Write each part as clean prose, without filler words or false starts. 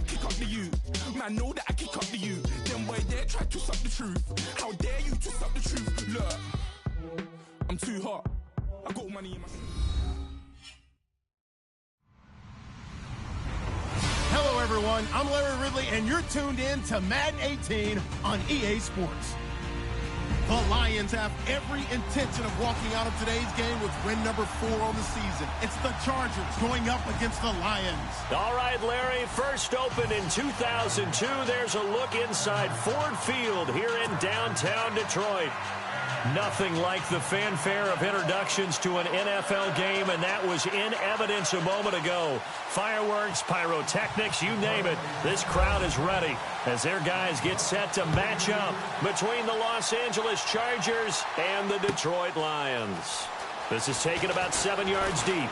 Kick up the you. Man, know that I kick up the you. Them boy there try to suck the truth. How dare you to suck the truth? Look, I'm too hot. I got money in my... Hello, everyone. I'm Larry Ridley, and you're tuned in to Madden 18 on EA Sports. The Lions have every intention of walking out of today's game with win number 4 on the season. It's the Chargers going up against the Lions. All right, Larry, first opened in 2002. There's a look inside Ford Field here in downtown Detroit. Nothing like the fanfare of introductions to an NFL game, and that was in evidence a moment ago. Fireworks, pyrotechnics, you name it. This crowd is ready as their guys get set to match up between the Los Angeles Chargers and the Detroit Lions. This is taken about 7 yards deep.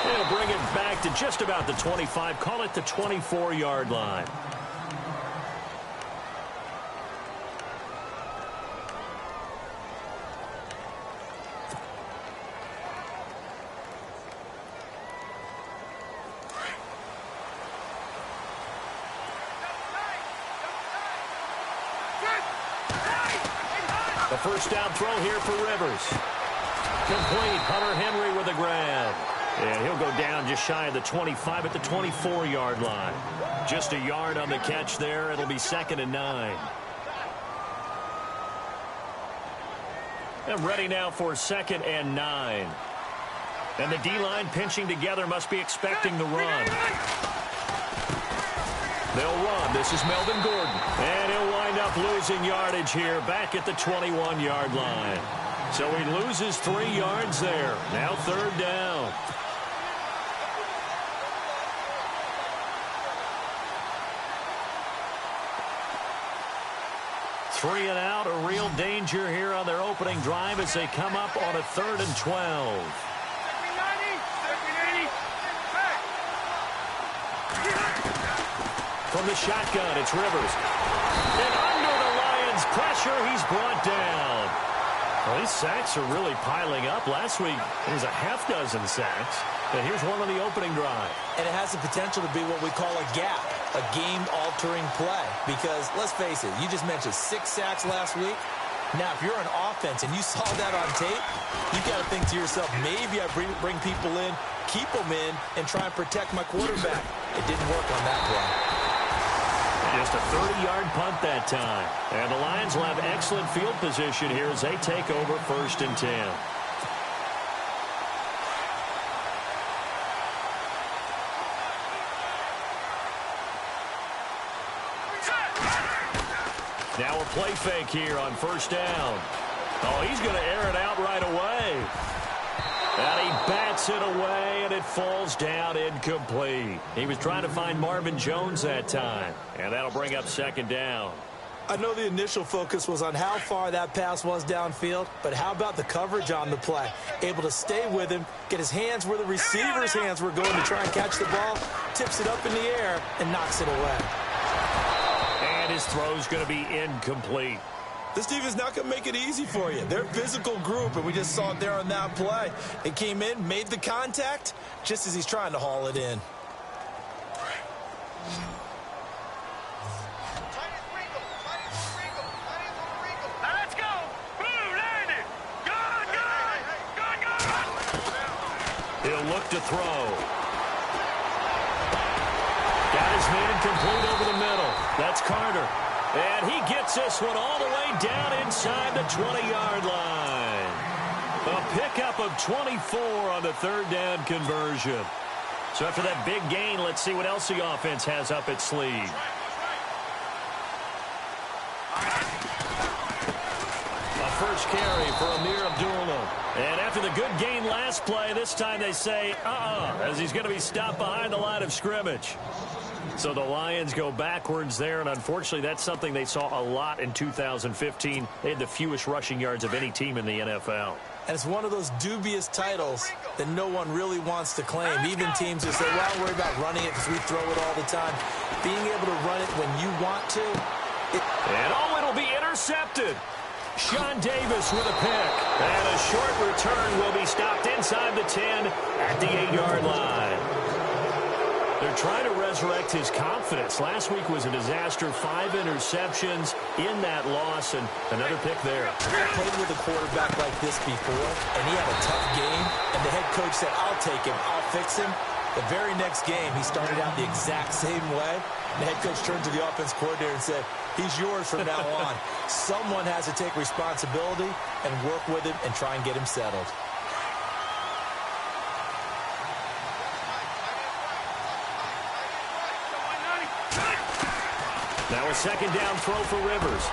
They'll bring it back to just about the 25, call it the 24-yard line. The first down throw here for Rivers. Complete. Hunter Henry with a grab. And he'll go down just shy of the 25 at the 24-yard line. Just a yard on the catch there. It'll be 2nd and 9. And ready now for 2nd and 9. And the D-line pinching together must be expecting the run. They'll run. This is Melvin Gordon. And he'll wind up losing yardage here back at the 21-yard line. So he loses 3 yards there. Now 3rd down. Three and out, a real danger here on their opening drive as they come up on a 3rd and 12. From the shotgun, it's Rivers. And under the Lions' pressure, he's brought down. Well, these sacks are really piling up. Last week, there was a half dozen sacks. And here's one on the opening drive. And it has the potential to be what we call a gap, a game-altering play. Because, let's face it, you just mentioned 6 sacks last week. Now, if you're an offense and you saw that on tape, you got to think to yourself, maybe I bring people in, keep them in, and try and protect my quarterback. It didn't work on that play. Just a 30-yard punt that time. And the Lions will have excellent field position here as they take over 1st and 10. Now a play fake here on 1st down. Oh, he's going to air it out right away. And he bats it away, and it falls down incomplete. He was trying to find Marvin Jones that time, and that'll bring up 2nd down. I know the initial focus was on how far that pass was downfield, but how about the coverage on the play? Able to stay with him, get his hands where the receiver's hands were going to try and catch the ball, tips it up in the air, and knocks it away. And his throw's going to be incomplete. This defense not going to make it easy for you. They're a physical group, and we just saw it there on that play. It came in, made the contact, just as he's trying to haul it in. Let's go! Blue landed! Good, good! Good, good! He'll look to throw. Got his man complete over the middle. That's Carter. And he gets this one all the way down inside the 20-yard line. A pickup of 24 on the 3rd down conversion. So after that big gain, let's see what else the offense has up its sleeve. A first carry for Amir Abdullah. And after the good gain last play, this time they say, as he's going to be stopped behind the line of scrimmage. So the Lions go backwards there, and unfortunately that's something they saw a lot in 2015. They had the fewest rushing yards of any team in the NFL. And it's one of those dubious titles that no one really wants to claim. Even teams who say, well, don't worry about running it because we throw it all the time. Being able to run it when you want to. It'll be intercepted. Sean Davis with a pick. And a short return will be stopped inside the 10 at the 8-yard line. They're trying to resurrect his confidence. Last week was a disaster. 5 interceptions in that loss, and another pick there. I played with a quarterback like this before, and he had a tough game, and the head coach said, I'll take him, I'll fix him. The very next game, he started out the exact same way. The head coach turned to the offense coordinator and said, he's yours from now on. Someone has to take responsibility and work with him and try and get him settled. Now a second down throw for Rivers.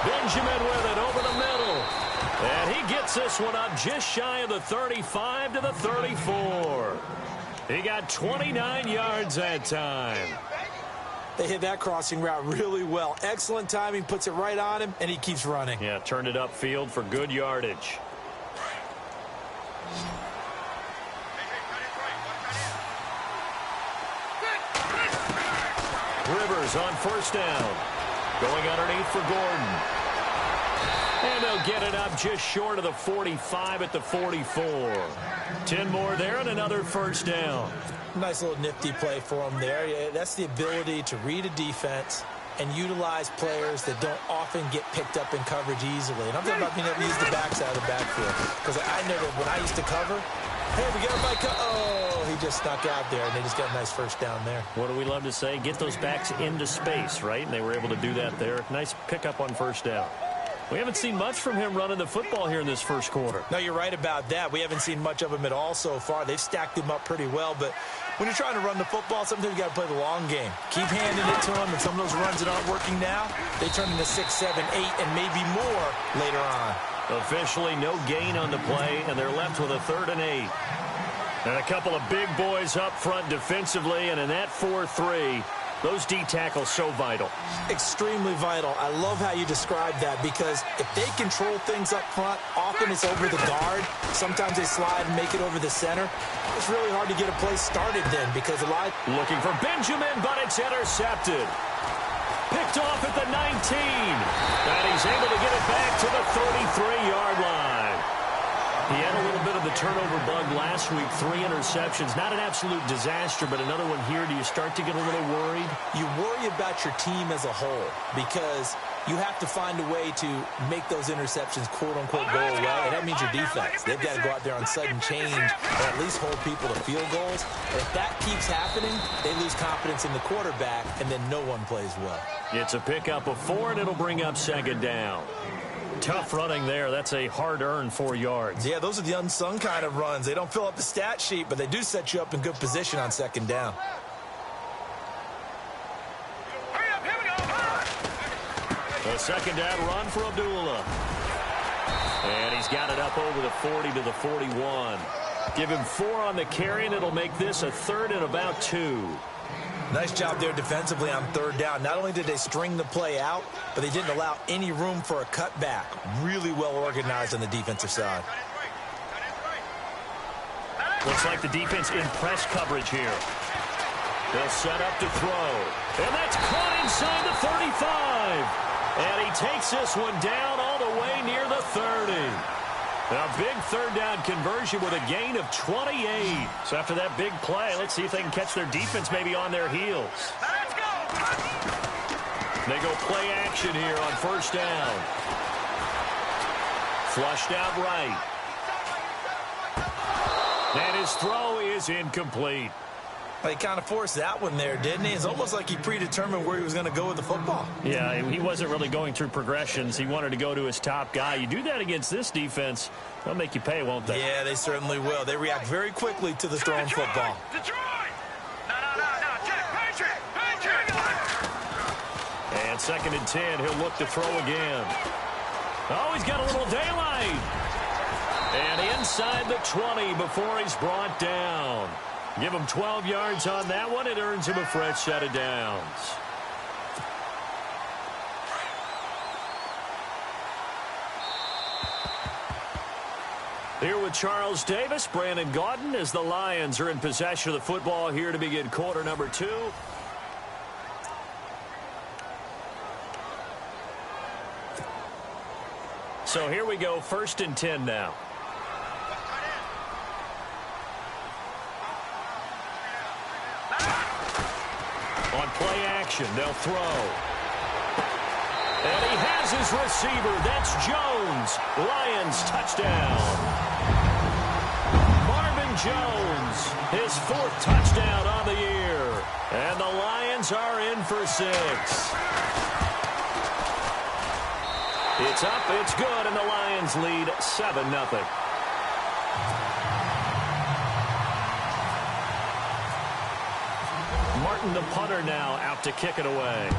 Benjamin with it over the middle. And he gets this one up just shy of the 35 to the 34. He got 29 yards that time. They hit that crossing route really well. Excellent timing, puts it right on him, and he keeps running. Yeah, turned it upfield for good yardage. Rivers on first down. Going underneath for Gordon. And they'll get it up just short of the 45 at the 44. 10 more there and another first down. Nice little nifty play for him there. Yeah, that's the ability to read a defense and utilize players that don't often get picked up in coverage easily. And I'm talking about being able to use the backside of the backfield. Because I know that when I used to cover, hey, we got a bike. Oh, he just snuck out there, and they just got a nice first down there. What do we love to say? Get those backs into space, right? And they were able to do that there. Nice pickup on first down. We haven't seen much from him running the football here in this first quarter. No, you're right about that. We haven't seen much of him at all so far. They've stacked him up pretty well, but when you're trying to run the football, sometimes you got to play the long game. Keep handing it to him, and some of those runs that aren't working now, they turn into 6, 7, 8, and maybe more later on. Officially, no gain on the play, and they're left with a 3rd and 8. And a couple of big boys up front defensively, and in that 4-3, those D tackles so vital. Extremely vital. I love how you describe that, because if they control things up front, often it's over the guard. Sometimes they slide and make it over the center. It's really hard to get a play started then, because a lot... Looking for Benjamin, but it's intercepted. Picked off at the 19. And he's able to get it back to the 33-yard line. He had a little bit of the turnover bug last week, 3 interceptions. Not an absolute disaster, but another one here. Do you start to get a little worried? You worry about your team as a whole, because you have to find a way to make those interceptions, quote-unquote, go away, and that means your defense. They've got to go out there on sudden change or at least hold people to field goals. And if that keeps happening, they lose confidence in the quarterback, and then no one plays well. It's a pickup of 4, and it'll bring up second down. Tough running there. That's a hard-earned 4 yards. Yeah, those are the unsung kind of runs. They don't fill up the stat sheet, but they do set you up in good position on second down. A second down run for Abdullah. And he's got it up over the 40 to the 41. Give him 4 on the carry, and it'll make this a 3rd and about 2. Nice job there defensively on 3rd down. Not only did they string the play out, but they didn't allow any room for a cutback. Really well organized on the defensive side. Looks like the defense in press coverage here. They'll set up to throw. And that's caught inside the 35. And he takes this one down all the way near the 30. A big 3rd down conversion with a gain of 28. So after that big play, let's see if they can catch their defense maybe on their heels. Let's go! They go play action here on first down. Flushed out right. And his throw is incomplete. He kind of forced that one there, didn't he? It's almost like he predetermined where he was going to go with the football. Yeah, he wasn't really going through progressions. He wanted to go to his top guy. You do that against this defense, they'll make you pay, won't they? Yeah, they certainly will. They react very quickly to the thrown football. Detroit! No, Jack, Patriot! And 2nd and 10, he'll look to throw again. Oh, he's got a little daylight. And inside the 20 before he's brought down. Give him 12 yards on that one. It earns him a fresh set of downs. Here with Charles Davis, Brandon Gaudin, as the Lions are in possession of the football here to begin quarter number 2. So here we go, 1st and 10 now. On play action, they'll throw. And he has his receiver. That's Jones. Lions touchdown. Marvin Jones, his 4th touchdown on the year. And the Lions are in for 6. It's up, it's good, and the Lions lead 7-0. Martin, the punter, now out to kick it away.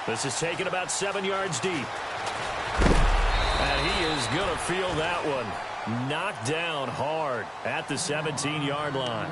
This is taken about 7 yards deep. And he is going to feel that one. Knocked down hard at the 17-yard line.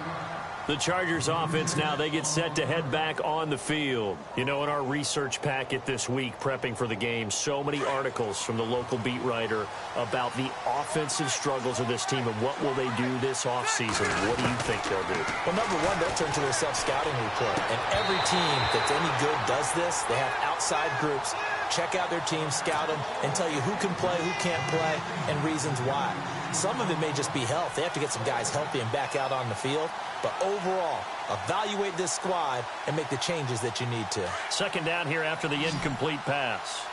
The Chargers offense now, they get set to head back on the field. You know, in our research packet this week, prepping for the game, so many articles from the local beat writer about the offensive struggles of this team and what will they do this offseason. What do you think they'll do? Well, number one, they'll turn to their self-scouting report. And every team that's any good does this. They have outside groups. Check out their team, scout them, and tell you who can play, who can't play, and reasons why. Some of it may just be health. They have to get some guys healthy and back out on the field. But overall, evaluate this squad and make the changes that you need to. Second down here after the incomplete pass.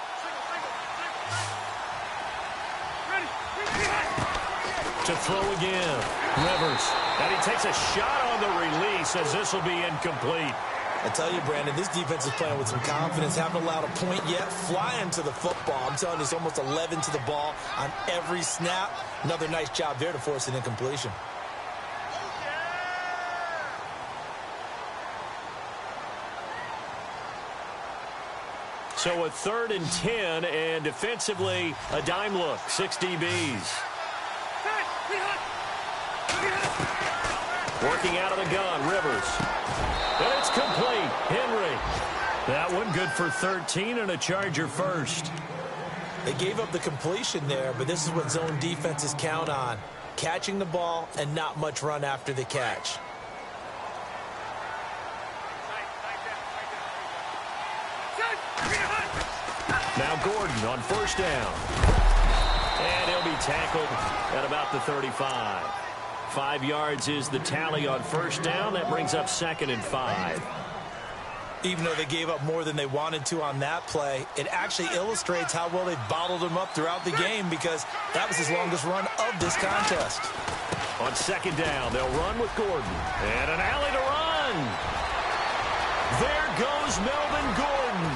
To throw again. Rivers. And he takes a shot on the release as this will be incomplete. I tell you, Brandon, this defense is playing with some confidence. Haven't allowed a point yet. Flying to the football. I'm telling you, it's almost 11 to the ball on every snap. Another nice job there to force an incompletion. So a 3rd and 10, and defensively, a dime look. 6 DBs. Working out of the gun, Rivers. And it's complete. Henry. That one good for 13 and a Charger first. They gave up the completion there, but this is what zone defenses count on. Catching the ball and not much run after the catch. Now Gordon on 1st down. And he'll be tackled at about the 35. 5 yards is the tally on 1st down. That brings up 2nd and 5. Even though they gave up more than they wanted to on that play, it actually illustrates how well they've bottled them up throughout the game because that was his longest run of this contest. On 2nd down, they'll run with Gordon. And an alley to run. There goes Melvin Gordon.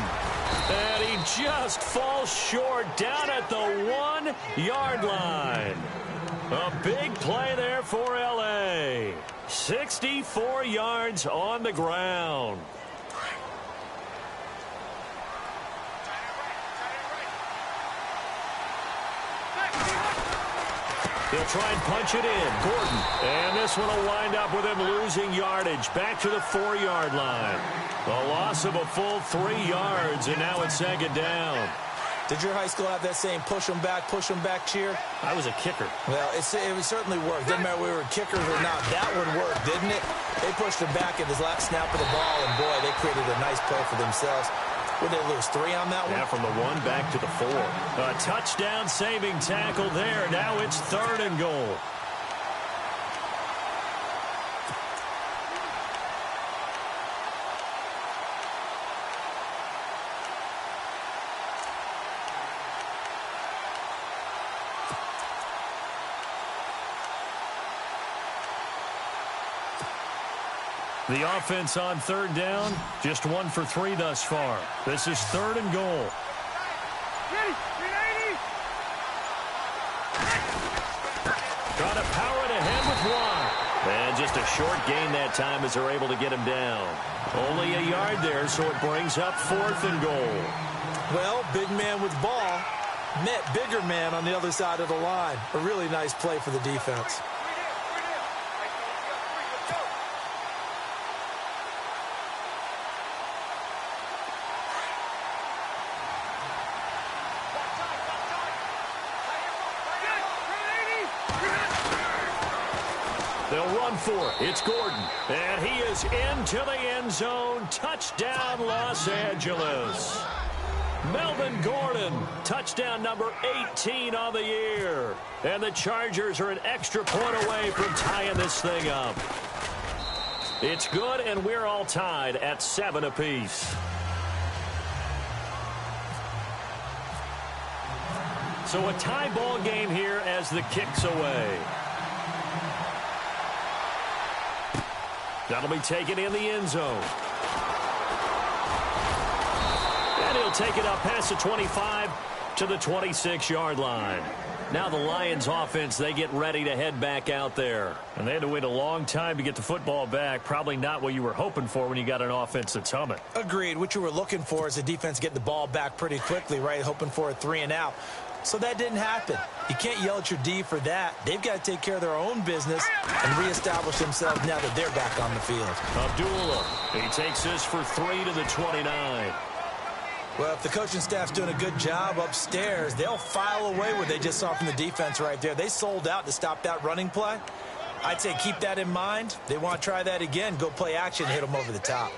And he just falls short down at the 1-yard line. A big play there for L.A. 64 yards on the ground. They'll try and punch it in. Gordon. And this one will wind up with him losing yardage. Back to the 4-yard line. A loss of a full 3 yards, and now it's 2nd down. Did your high school have that saying, push them back cheer? I was a kicker. Well, it certainly worked. Didn't matter whether we were kickers or not. That one worked, didn't it? They pushed him back at his last snap of the ball, and boy, they created a nice play for themselves. Would they lose 3 on that one? Yeah, from the 1 back to the 4. A touchdown saving tackle there. Now it's 3rd and goal. The offense on 3rd down, just 1 for 3 thus far. This is 3rd and goal. Trying to power it ahead with 1. And just a short gain that time as they're able to get him down. Only a yard there, so it brings up 4th and goal. Well, big man with ball met bigger man on the other side of the line. A really nice play for the defense. They'll run for it. It's Gordon. And he is into the end zone. Touchdown, Los Angeles. Melvin Gordon, touchdown number 18 on the year. And the Chargers are an extra point away from tying this thing up. It's good, and we're all tied at 7 apiece. So a tie ball game here as the kick's away. That'll be taken in the end zone. And he'll take it up past the 25 to the 26-yard line. Now the Lions offense, they get ready to head back out there. And they had to wait a long time to get the football back. Probably not what you were hoping for when you got an offense that's humming. Agreed. What you were looking for is the defense getting the ball back pretty quickly, right? Hoping for a 3 and out. So that didn't happen. You can't yell at your D for that. They've got to take care of their own business and reestablish themselves now that they're back on the field. Abdullah, he takes this for 3 to the 29. Well, if the coaching staff's doing a good job upstairs, they'll file away what they just saw from the defense right there. They sold out to stop that running play. I'd say keep that in mind. They want to try that again. Go play action, hit them over the top.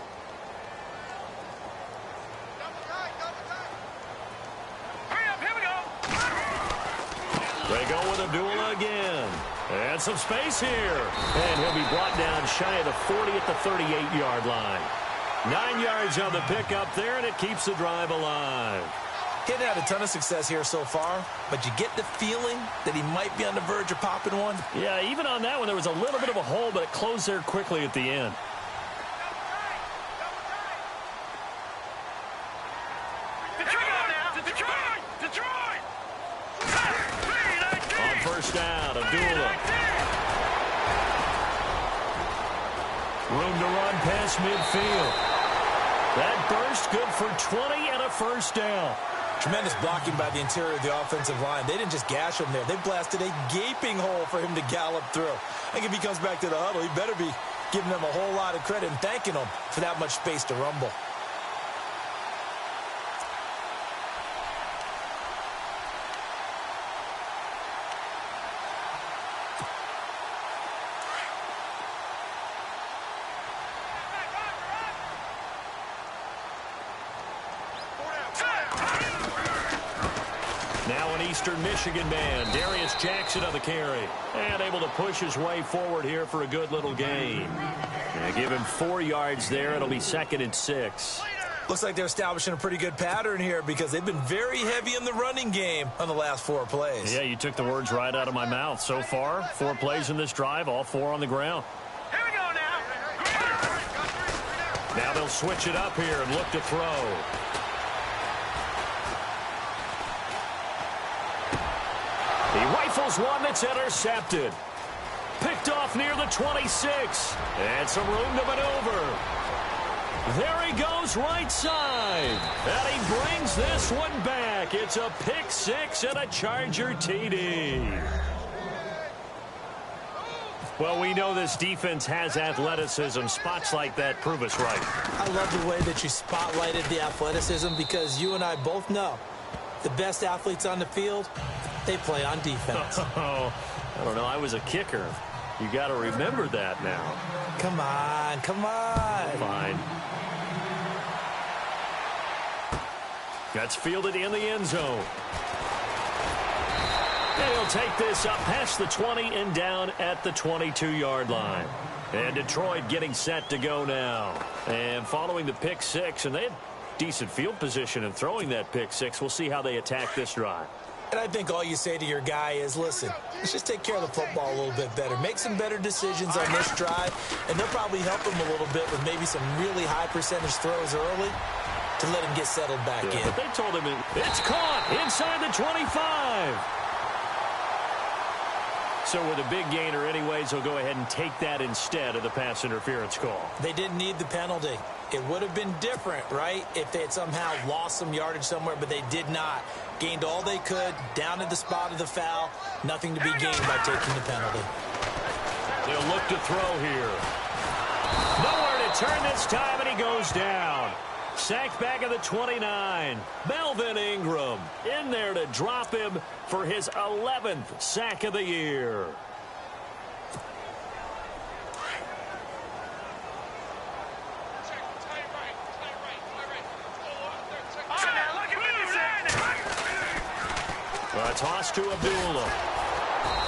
They go with Abdullah again. And some space here. And he'll be brought down shy of the 40 at the 38-yard line. 9 yards on the pickup there, and it keeps the drive alive. He hadn't had a ton of success here so far, but you get the feeling that he might be on the verge of popping one. Yeah, even on that one, there was a little bit of a hole, but it closed there quickly at the end. On first down, Abdullah. Room to run past midfield. That burst good for 20 and a first down. Tremendous blocking by the interior of the offensive line. They didn't just gash him there. They blasted a gaping hole for him to gallop through. I think if he comes back to the huddle, he better be giving them a whole lot of credit and thanking them for that much space to rumble. Eastern Michigan man, Darius Jackson on the carry. And able to push his way forward here for a good little gain. And give him 4 yards there. It'll be 2nd and 6. Looks like they're establishing a pretty good pattern here because they've been very heavy in the running game on the last 4 plays. Yeah, you took the words right out of my mouth. So far, 4 plays in this drive, all 4 on the ground. Here we go now. Now they'll switch it up here and look to throw. He rifles one that's intercepted. Picked off near the 26. And some room to maneuver. There he goes right side. And he brings this one back. It's a pick 6 and a Charger TD. Well, we know this defense has athleticism. Spots like that prove us right. I love the way that you spotlighted the athleticism because you and I both know the best athletes on the field, they play on defense. Oh, I don't know. I was a kicker. You got to remember that now. Come on, come on. Fine. That's fielded in the end zone. And he'll take this up past the 20 and down at the 22-yard line. And Detroit getting set to go now. And following the pick 6, and they had decent field position in throwing that pick 6. We'll see how they attack this drive. And I think all you say to your guy is, listen, let's just take care of the football a little bit better. Make some better decisions on this drive, and they'll probably help him a little bit with maybe some really high percentage throws early to let him get settled back in. But they told him it's caught inside the 25. So with a big gainer anyways, he'll go ahead and take that instead of the pass interference call. They didn't need the penalty. It would have been different, right, if they had somehow lost some yardage somewhere, but they did not. Gained all they could, down at the spot of the foul. Nothing to be gained by taking the penalty. They'll look to throw here. Nowhere to turn this time, and he goes down. Sacked back at the 29. Melvin Ingram in there to drop him for his 11th sack of the year. A toss to Abdullah.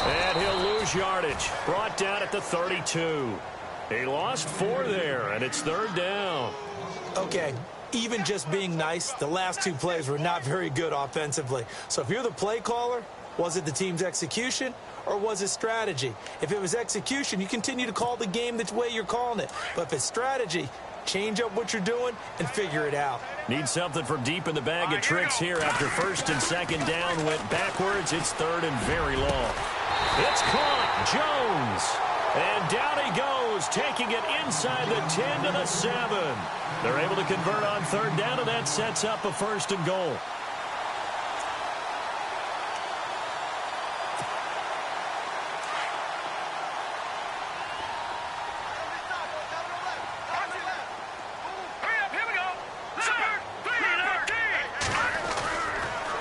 And he'll lose yardage. Brought down at the 32. He lost 4 there, and it's 3rd down. Okay, even just being nice, the last 2 plays were not very good offensively. So if you're the play caller, was it the team's execution or was it strategy? If it was execution, you continue to call the game the way you're calling it. But if it's strategy, change up what you're doing and figure it out. Need something from deep in the bag of tricks here after 1st and 2nd down went backwards. It's 3rd and very long. It's caught. Jones. And down he goes, taking it inside the 10 to the 7. They're able to convert on 3rd down, and that sets up a 1st and goal.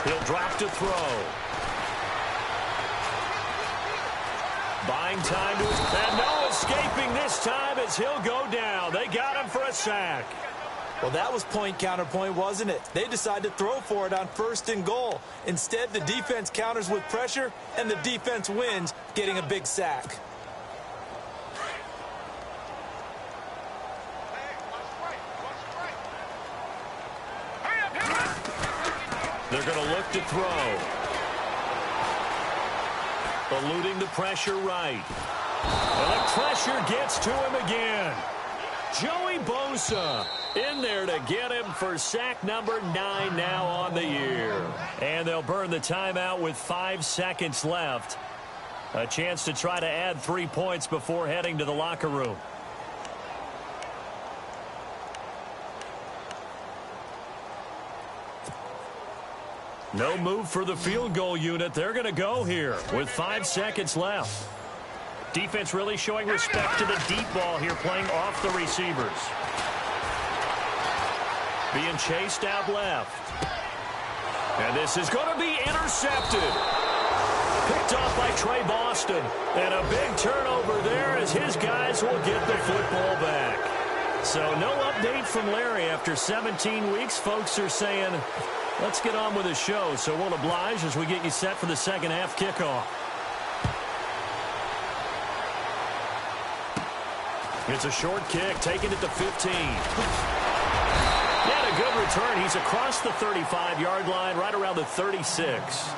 He'll drop to throw. Buying time to his... And no escaping this time as he'll go down. They got him for a sack. Well, that was point counterpoint, wasn't it? They decided to throw for it on 1st and goal. Instead, the defense counters with pressure, and the defense wins, getting a big sack. They're going to look to throw. Eluding the pressure right. And the pressure gets to him again. Joey Bosa in there to get him for sack number 9 now on the year. And they'll burn the timeout with 5 seconds left. A chance to try to add 3 points before heading to the locker room. No move for the field goal unit. They're going to go here with 5 seconds left. Defense really showing respect to the deep ball here, playing off the receivers. Being chased out left. And this is going to be intercepted. Picked off by Trey Boston. And a big turnover there as his guys will get the football back. So no update from Larry after 17 weeks. Folks are saying, let's get on with the show. So we'll oblige as we get you set for the second half kickoff. It's a short kick, taking it to 15. And a good return. He's across the 35-yard line, right around the 36.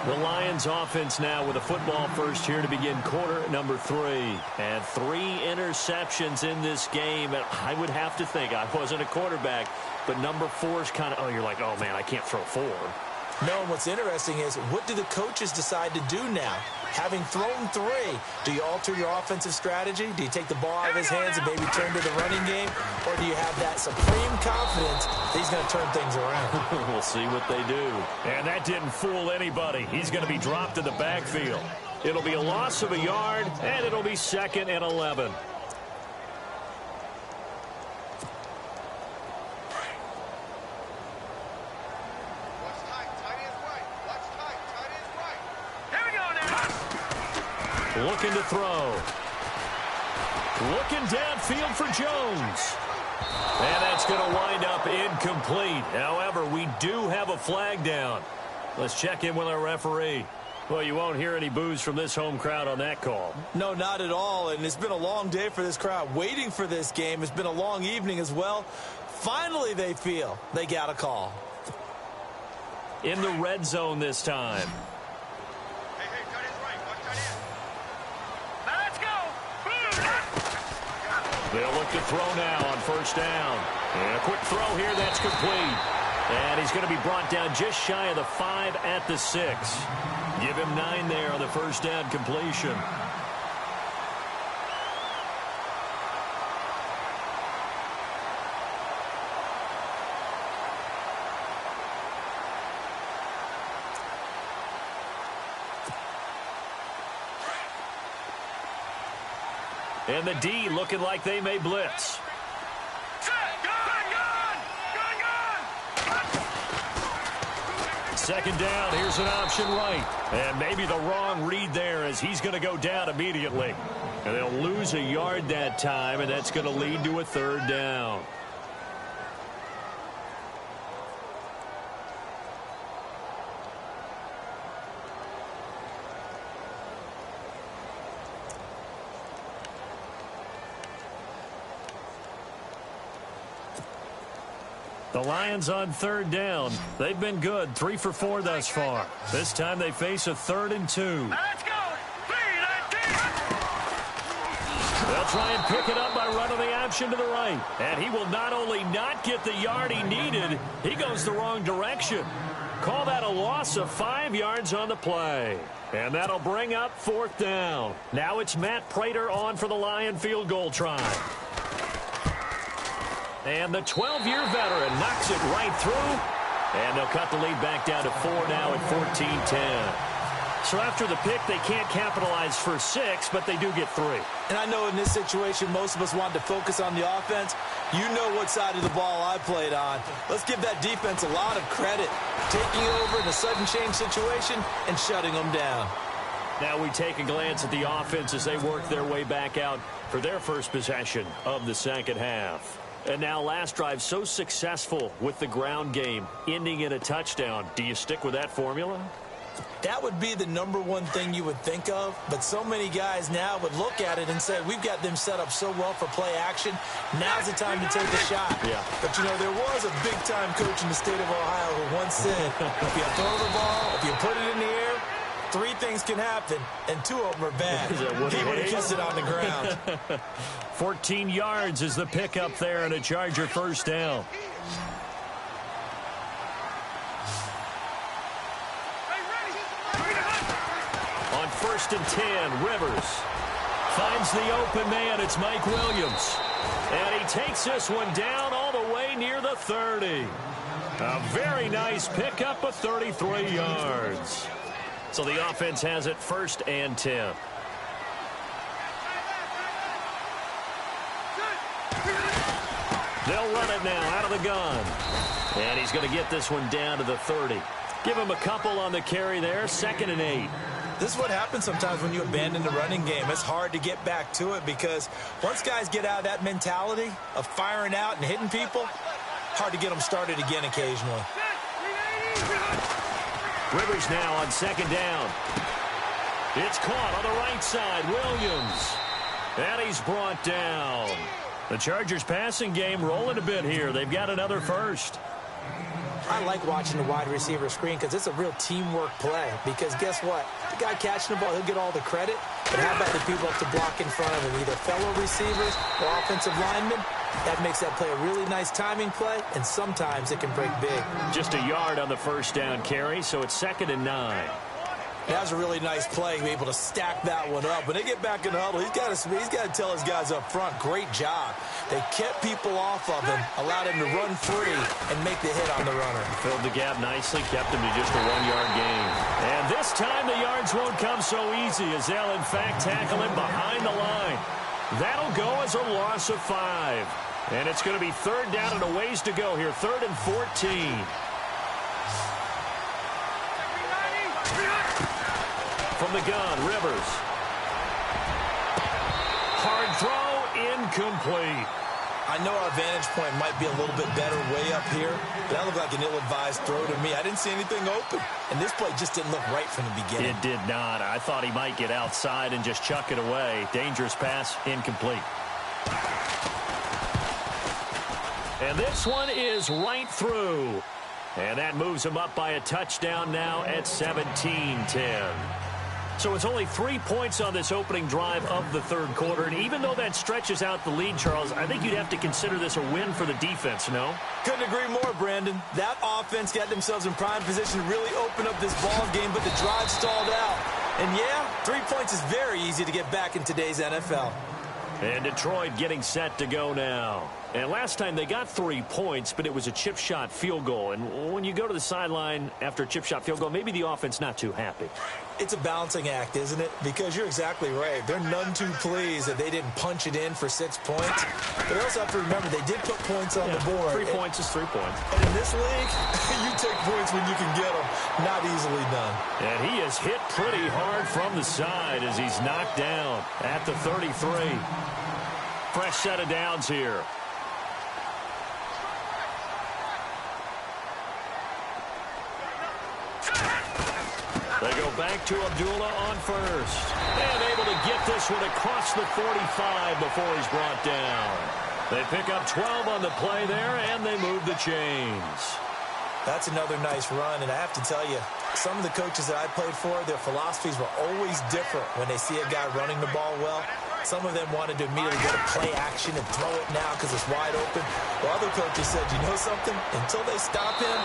The Lions offense now with a football first here to begin quarter number 3. And 3 interceptions in this game. And I would have to think, I wasn't a quarterback, but number 4 is kind of, oh, you're like, oh, man, I can't throw 4. No, and what's interesting is, what do the coaches decide to do now? Having thrown 3, do you alter your offensive strategy? Do you take the ball out of his hands and maybe turn to the running game? Or do you have that supreme confidence that he's going to turn things around? We'll see what they do. And that didn't fool anybody. He's going to be dropped in the backfield. It'll be a loss of a yard, and it'll be 2nd and 11. Looking to throw. Looking downfield for Jones. And that's going to wind up incomplete. However, we do have a flag down. Let's check in with our referee. Well, you won't hear any boos from this home crowd on that call. No, not at all. And it's been a long day for this crowd waiting for this game. It's been a long evening as well. Finally, they feel they got a call. In the red zone this time. They'll look to throw now on 1st down. And a quick throw here, that's complete. And he's going to be brought down just shy of the 5 at the 6. Give him 9 there on the 1st down completion. And the D looking like they may blitz. Second down, here's an option right. And maybe the wrong read there as he's going to go down immediately. And they'll lose a yard that time, and that's going to lead to a 3rd down. The Lions on third down. They've been good, 3 for 4 thus far. This time they face a 3rd and 2. Let's go. They'll try and pick it up by running the option to the right. And he will not only not get the yard he needed, he goes the wrong direction. Call that a loss of 5 yards on the play. And that'll bring up 4th down. Now it's Matt Prater on for the Lion field goal try. And the 12-year veteran knocks it right through. And they'll cut the lead back down to 4 now at 14-10. So after the pick, they can't capitalize for 6, but they do get 3. And I know in this situation, most of us want to focus on the offense. You know what side of the ball I played on. Let's give that defense a lot of credit. Taking over in a sudden change situation and shutting them down. Now we take a glance at the offense as they work their way back out for their first possession of the second half. And now last drive so successful with the ground game, ending in a touchdown. Do you stick with that formula? That would be the #1 thing you would think of, but so many guys now would look at it and say, we've got them set up so well for play action. Now's the time to take the shot. Yeah. But, you know, there was a big-time coach in the state of Ohio who once said, if you throw the ball, if you put it in the air, 3 things can happen, and 2 of them are bad. He would have kissed it on the ground. 14 yards is the pickup there, and a Charger first down. On 1st and 10, Rivers finds the open man. It's Mike Williams. And he takes this one down all the way near the 30. A very nice pickup of 33 yards. So the offense has it 1st and 10. They'll run it now out of the gun. And he's going to get this one down to the 30. Give him a couple on the carry there, 2nd and 8. This is what happens sometimes when you abandon the running game. It's hard to get back to it because once guys get out of that mentality of firing out and hitting people, hard to get them started again occasionally. Rivers now on 2nd down. It's caught on the right side. Williams. And he's brought down. The Chargers passing game rolling a bit here. They've got another first. I like watching the wide receiver screen because it's a real teamwork play. Because guess what? The guy catching the ball, he'll get all the credit. But how about the people up to block in front of him? Either fellow receivers or offensive linemen. That makes that play a really nice timing play, and sometimes it can break big. Just a yard on the first down carry, so it's 2nd and 9. That was a really nice play, be able to stack that one up. When they get back in the huddle, he's got to tell his guys up front, great job. They kept people off of him, allowed him to run free and make the hit on the runner. Filled the gap nicely, kept him to just a 1-yard gain. And this time the yards won't come so easy as they'll in fact tackle him behind the line. That'll go as a loss of 5. And it's going to be 3rd down and a ways to go here, 3rd and 14. From the gun, Rivers. Hard throw, incomplete. I know our vantage point might be a little bit better way up here, but that looked like an ill-advised throw to me. I didn't see anything open, and this play just didn't look right from the beginning. It did not. I thought he might get outside and just chuck it away. Dangerous pass, incomplete. And this one is right through. And that moves him up by a touchdown now at 17-10. So it's only 3 points on this opening drive of the 3rd quarter. And even though that stretches out the lead, Charles, I think you'd have to consider this a win for the defense, no? Couldn't agree more, Brandon. That offense got themselves in prime position to really open up this ball game, but the drive stalled out. And yeah, 3 points is very easy to get back in today's NFL. And Detroit getting set to go now. And last time they got 3 points, but it was a chip shot field goal. And when you go to the sideline after a chip shot field goal, maybe the offense not too happy. It's a balancing act, isn't it? Because you're exactly right. They're none too pleased that they didn't punch it in for 6 points. But they also have to remember they did put points on the board. 3 points is 3 points. And in this league, you take points when you can get them. Not easily done. And he is hit pretty hard from the side as he's knocked down at the 33. Fresh set of downs here. They go back to Abdullah on first. And able to get this one across the 45 before he's brought down. They pick up 12 on the play there, and they move the chains. That's another nice run, and I have to tell you, some of the coaches that I played for, their philosophies were always different when they see a guy running the ball well. Some of them wanted to immediately go to play action and throw it now because it's wide open. While other coaches said, you know something? Until they stop him,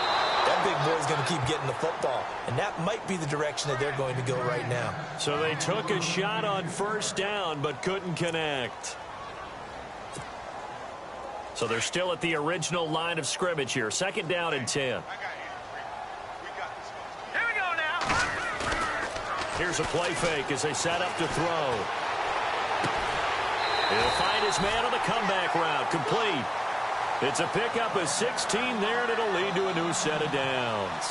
that big boy's going to keep getting the football. And that might be the direction that they're going to go right now. So they took a shot on first down but couldn't connect. So they're still at the original line of scrimmage here. 2nd down and 10. Here we go now. Here's a play fake as they set up to throw. He'll find his man on the comeback route. Complete. It's a pickup of 16 there, and it'll lead to a new set of downs.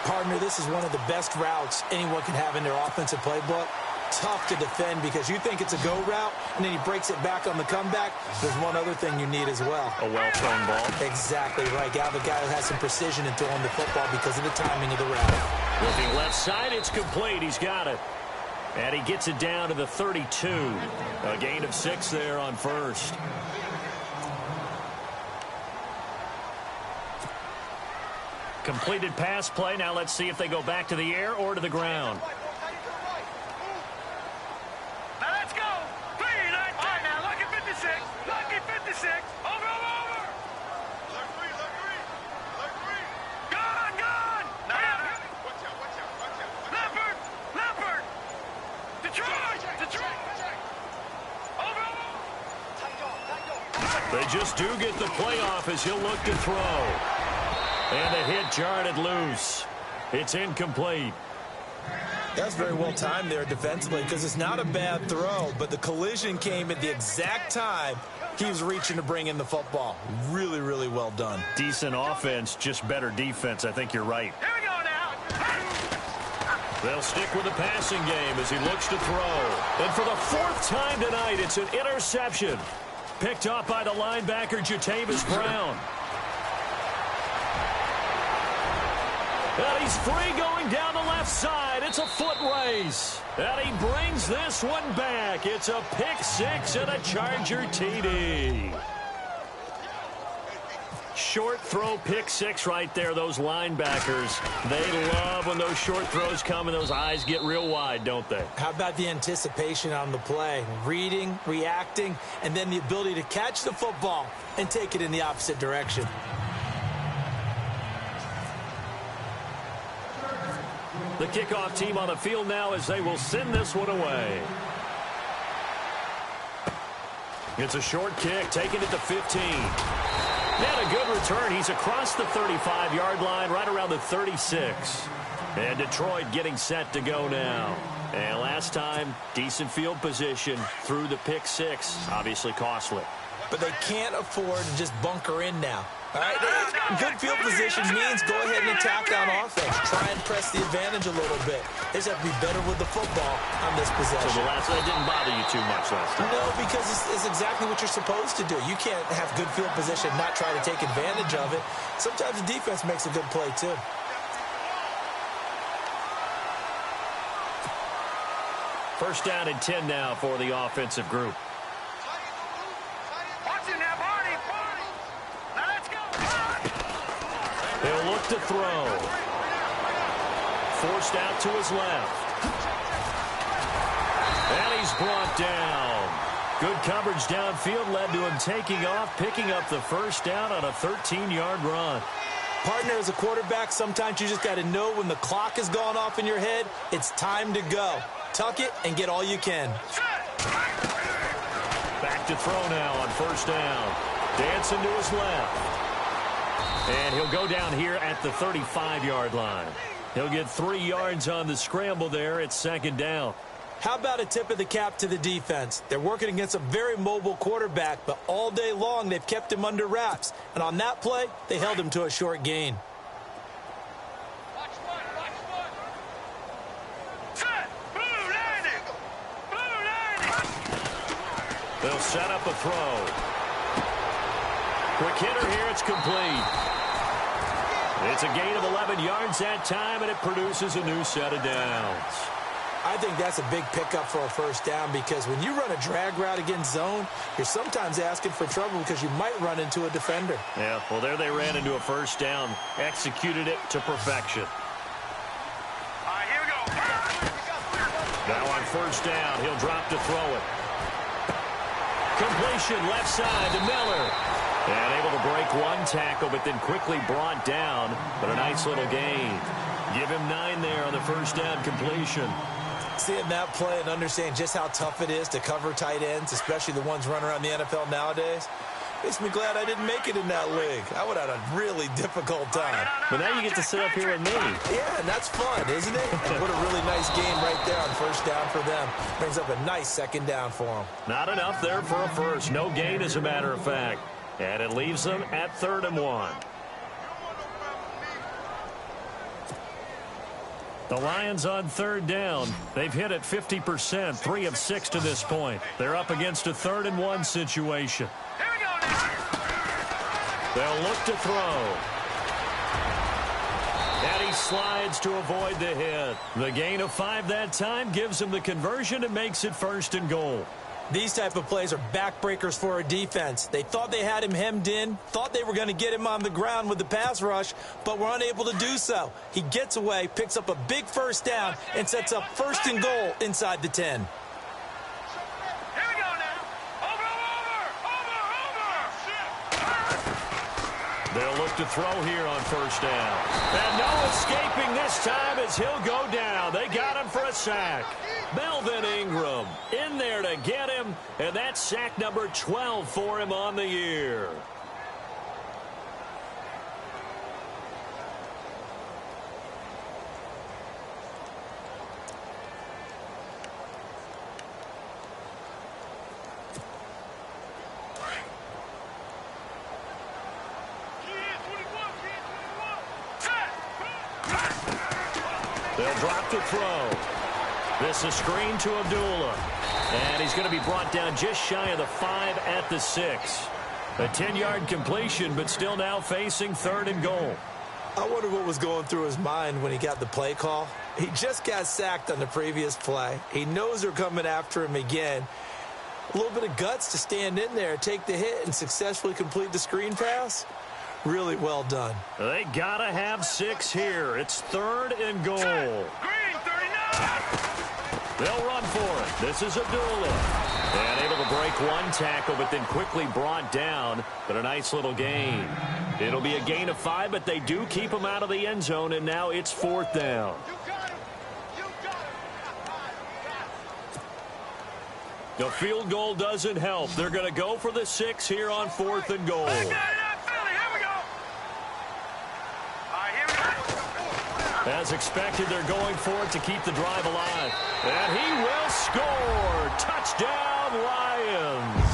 Partner, this is one of the best routes anyone can have in their offensive playbook. Tough to defend because you think it's a go route, and then he breaks it back on the comeback. There's one other thing you need as well. A well-thrown ball. Exactly right. Got the guy who has some precision in throwing the football because of the timing of the route. Looking left side, it's complete. He's got it. And he gets it down to the 32. A gain of 6 there on first. Completed pass play. Now let's see if they go back to the air or to the ground. Now let's go. 3, 9, 10. All right, now lucky 56. Lucky 56. Over. Gone. Now. Leopard. Detroit. Over. They just do get the playoff as he'll look to throw. And the hit jarred it loose. It's incomplete. That's very well timed there defensively because it's not a bad throw, but the collision came at the exact time he was reaching to bring in the football. Really, really well done. Decent offense, just better defense. I think you're right. Here we go now. They'll stick with the passing game as he looks to throw. And for the 4th time tonight, it's an interception. Picked off by the linebacker, Jatavis Brown. And he's free going down the left side. It's a foot race. And he brings this one back. It's a pick 6 and a Charger TD. Short throw pick 6 right there. Those linebackers, they love when those short throws come and those eyes get real wide, don't they? How about the anticipation on the play? Reading, reacting, and then the ability to catch the football and take it in the opposite direction. The kickoff team on the field now as they will send this one away. It's a short kick, taken at the 15. And a good return. He's across the 35-yard line, right around the 36. And Detroit getting set to go now. And last time, decent field position through the pick 6. Obviously costly. But they can't afford to just bunker in now. All right, good field position means go ahead and attack on offense. Try and press the advantage a little bit. They just have to be better with the football on this possession. So the last one didn't bother you too much last time? No, because it's exactly what you're supposed to do. You can't have good field position and not try to take advantage of it. Sometimes the defense makes a good play, too. First down and 10 now for the offensive group. He'll look to throw. Forced out to his left. And he's brought down. Good coverage downfield led to him taking off, picking up the first down on a 13-yard run. Partner, as a quarterback, sometimes you just got to know when the clock has gone off in your head, it's time to go. Tuck it and get all you can. Back to throw now on first down. Dancing to his left. And he'll go down here at the 35-yard line. He'll get 3 yards on the scramble there. It's second down. How about a tip of the cap to the defense? They're working against a very mobile quarterback, but all day long they've kept him under wraps. And on that play, they held him to a short gain. They'll set up a throw. Quick hitter here. It's complete. It's a gain of 11 yards that time, and it produces a new set of downs. I think that's a big pickup for a first down because when you run a drag route against zone, you're sometimes asking for trouble because you might run into a defender. Yeah, well, there they ran into a first down, executed it to perfection. All right, here we go. Now on first down, he'll drop to throw it. Completion left side to Miller. And able to break one tackle, but then quickly brought down. But a nice little gain. Give him 9 there on the first down completion. Seeing that play and understanding just how tough it is to cover tight ends, especially the ones running around the NFL nowadays, makes me glad I didn't make it in that league. I would have had a really difficult time. But now you get to sit up here with me. Yeah, and that's fun, isn't it? And what a really nice game right there on first down for them. Brings up a nice second down for them. Not enough there for a first. No gain, as a matter of fact. And it leaves them at 3rd and 1. The Lions on 3rd down. They've hit it 50%, 3 of 6 to this point. They're up against a 3rd and 1 situation. Here we go now. They'll look to throw. And he slides to avoid the hit. The gain of 5 that time gives him the conversion and makes it 1st and goal. These type of plays are backbreakers for a defense. They thought they had him hemmed in, thought they were going to get him on the ground with the pass rush, but were unable to do so. He gets away, picks up a big first down, and sets up 1st and goal inside the 10. Here we go now. Over. They'll look to throw here on first down. And no escaping this time as he'll go down. They got him for a sack. Melvin Ingram in there to get him, and that's sack number 12 for him on the year. They'll drop to throw. This is screen to Abdullah. And he's going to be brought down just shy of the 5 at the 6. A 10-yard completion, but still now facing 3rd and goal. I wonder what was going through his mind when he got the play call. He just got sacked on the previous play. He knows they're coming after him again. A little bit of guts to stand in there, take the hit, and successfully complete the screen pass. Really well done. They got to have 6 here. It's 3rd and goal. Green, 39. They'll run for it. This is Abdullah. And able to break one tackle, but then quickly brought down. But a nice little gain. It'll be a gain of 5, but they do keep him out of the end zone, and now it's 4th down. The field goal doesn't help. They're going to go for the 6 here on 4th and goal. As expected, they're going for it to keep the drive alive. And he will score. Touchdown, Lions.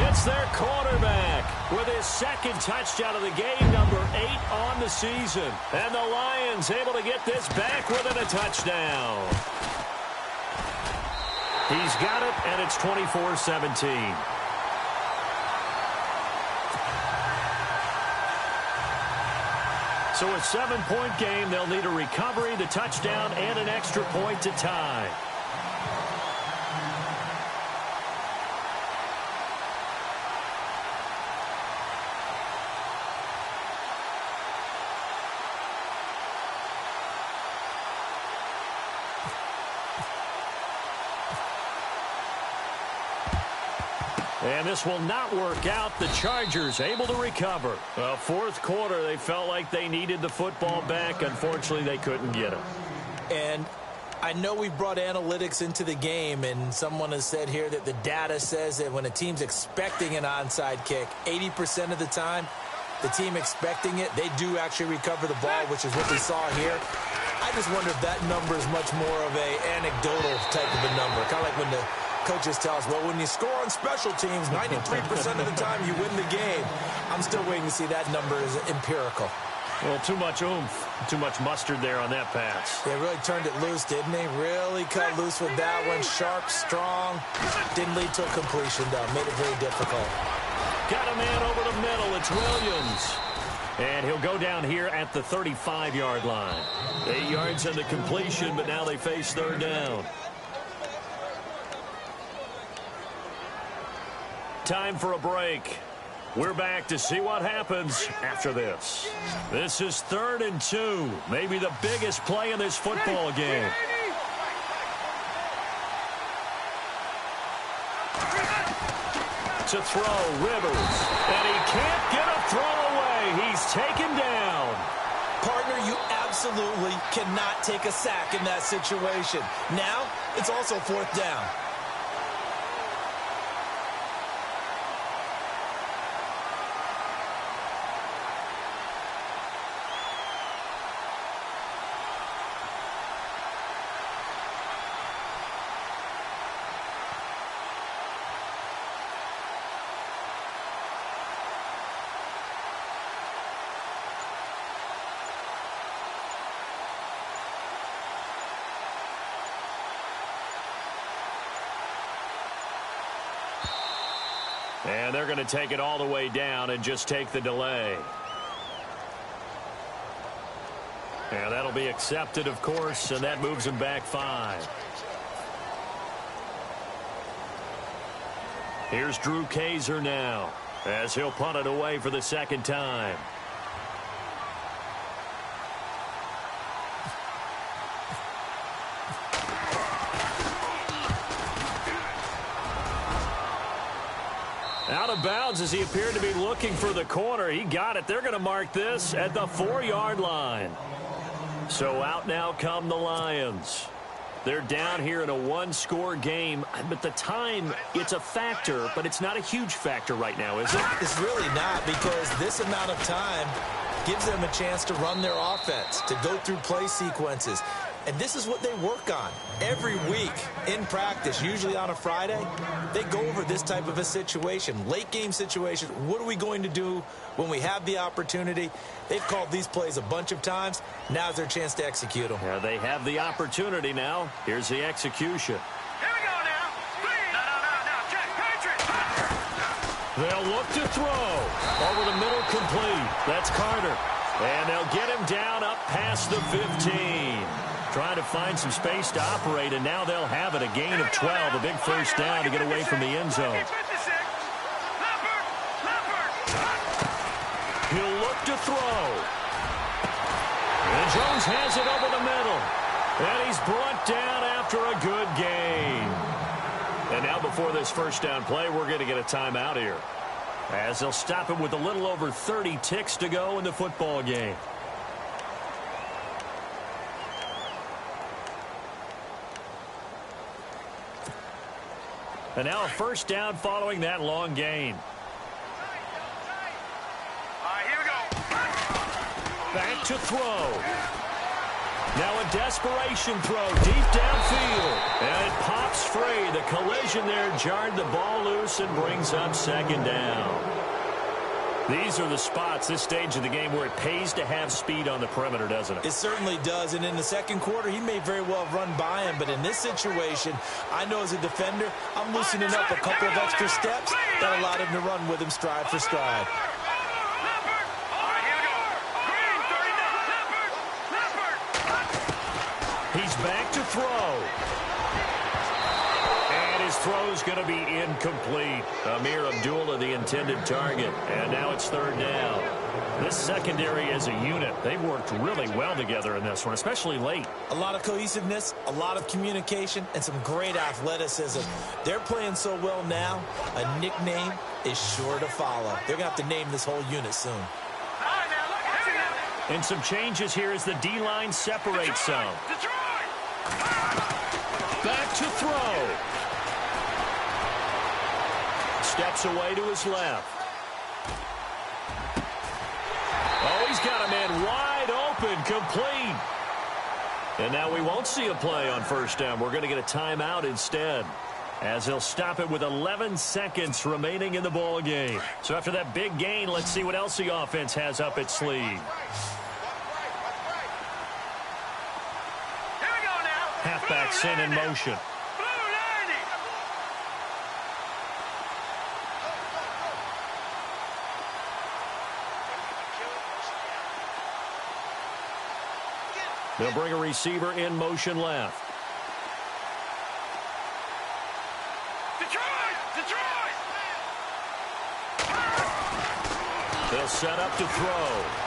It's their quarterback with his 2nd touchdown of the game, number 8 on the season. And the Lions able to get this back within a touchdown. He's got it, and it's 24-17. So a 7-point game. They'll need a recovery, the touchdown, and an extra point to tie. And this will not work out. The Chargers able to recover. 4th quarter, they felt like they needed the football back. Unfortunately, they couldn't get it. And I know we brought analytics into the game, and someone has said here that the data says that when a team's expecting an onside kick, 80% of the time, the team expecting it, they do actually recover the ball, which is what we saw here. I just wonder if that number is much more of a anecdotal type of a number, kind of like when the coaches tell us, well, when you score on special teams, 93% of the time you win the game. I'm still waiting to see that number is empirical. Well, too much oomph, too much mustard there on that pass. They really turned it loose, didn't they? Really cut loose with that one. Sharp, strong. Didn't lead to a completion, though. Made it very difficult. Got a man over the middle. It's Williams. And he'll go down here at the 35-yard line. 8 yards on the completion, but now they face third down. Time for a break. We're back to see what happens after this. This is 3rd and 2, maybe the biggest play in this football game. To throw, Rivers, and he can't get a throw away. He's taken down. Partner, you absolutely cannot take a sack in that situation. Now, it's also 4th down. And they're going to take it all the way down and just take the delay. And that'll be accepted, of course, and that moves him back 5. Here's Drew Kaiser now as he'll punt it away for the 2nd time. Out of bounds as he appeared to be looking for the corner. He got it. They're going to mark this at the 4-yard line. So out now come the Lions. They're down here in a 1-score game, but the time, it's a factor, but it's not a huge factor right now, is it? It's really not, because this amount of time gives them a chance to run their offense, to go through play sequences. And this is what they work on every week in practice, usually on a Friday. They go over this type of a situation, late game situation. What are we going to do when we have the opportunity? They've called these plays a bunch of times. Now's their chance to execute them. Yeah, they have the opportunity now. Here's the execution. Here we go now. Please. No. Check. Patriots. They'll look to throw. Over the middle, complete. That's Carter. And they'll get him down up past the 15. Trying to find some space to operate, and now they'll have it. A gain of 12, a big first down to get away from the end zone. He'll look to throw. And Jones has it over the middle. And he's brought down after a good gain. And now before this first down play, we're going to get a timeout here, as they'll stop him with a little over 30 ticks to go in the football game. And now a first down following that long gain. All right, here we go. Back to throw. Now a desperation throw deep downfield. And it pops free. The collision there jarred the ball loose and brings up 2nd down. These are the spots, this stage of the game, where it pays to have speed on the perimeter, doesn't it? It certainly does, and in the 2nd quarter, he may very well have run by him, but in this situation, I know as a defender, I'm loosening up a couple of extra steps that allowed him to run with him stride for stride. He's back to throw. His throw's going to be incomplete. Amir Abdullah, the intended target. And now it's 3rd down. This secondary as a unit, they've worked really well together in this one, especially late. A lot of cohesiveness, a lot of communication, and some great athleticism. They're playing so well now, a nickname is sure to follow. They're going to have to name this whole unit soon. And some changes here as the D-line separates some. Back to throw. Steps away to his left. Oh, he's got a man wide open, complete. And now we won't see a play on first down. We're going to get a timeout instead, as he'll stop it with 11 seconds remaining in the ball game. So after that big gain, let's see what else the offense has up its sleeve. Here we go now. Halfback sent in motion. They'll bring a receiver in motion left. Detroit! They'll set up to throw.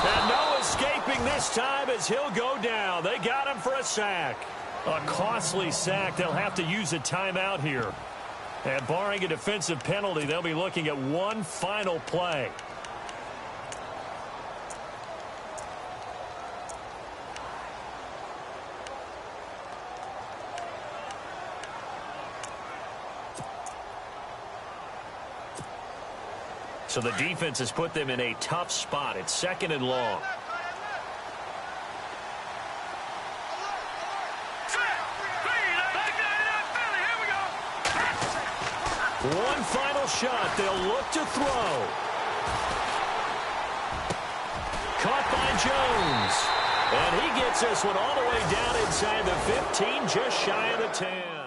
And no escaping this time as he'll go down. They got him for a sack. A costly sack. They'll have to use a timeout here. And barring a defensive penalty, they'll be looking at one final play. So the defense has put them in a tough spot. It's 2nd and long. One final shot. They'll look to throw. Caught by Jones. And he gets this one all the way down inside the 15, just shy of the 10.